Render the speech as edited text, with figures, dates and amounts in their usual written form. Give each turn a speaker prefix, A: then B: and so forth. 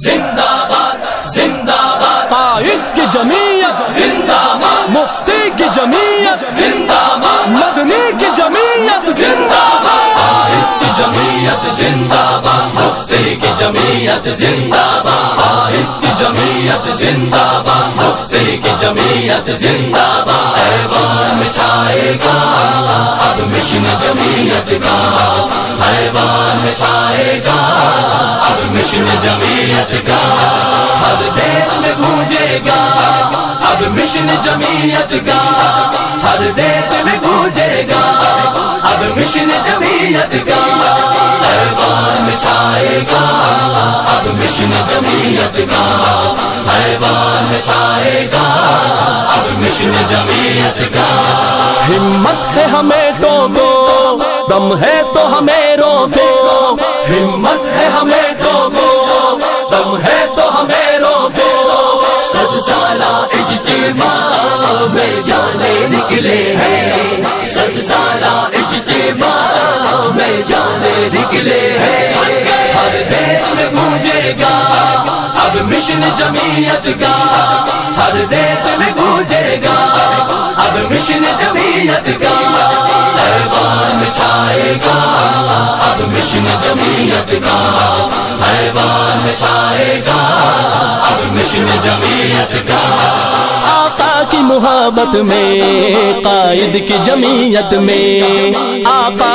A: زندہ باد زندہ باد،
B: قائد کی جمعیت
A: زندہ باد،
B: مفتی کی جمعیت
A: زندہ باد،
B: مدنی کی جمعیت
A: زندہ باد، قائد کی جمعیت زندہ باد، مفتی کی جمعیت زندہ باد، قائد کی جمعیت زندہ باد، مفتی کی جمعیت زندہ باد، ایوان میں چھائے گا اب مشن جمعیت کا، ایوان میں چھائے گا اب مشن جمعیت کا، ہر دیش میں گونجے گا اب مشن جمعیت کا، ہر دیش میں گونجے گا اب مشن جمعیت کا، ایوان میں چھائے گا اب مشن جمعیت کا، ایوان میں چھائے گا اب مشن جمعیت کا،
B: ہمت ہے ہمیں ٹوکو، دم ہے تو ہمیں روکو، ہمت ہے ہمیں ٹوکو، دم ہے تو ہمیں روکو،
A: صد سالہ اجتماع میں جانے نکلے ہیں، صد سالہ اجتماع میں جانے نکلے ہیں، ہر دیش میں گونجے گا اب مشن جمعیت کا، ہر دیش میں گونجے گا اب مشن جمعیت کا، ایوان میں چھائے گا اب مشن جمعیت کا، ایوان میں چھائے گا اب مشن جمعیت کا،
B: آقا کی محبت میں، قائد کی جمعیت میں، آقا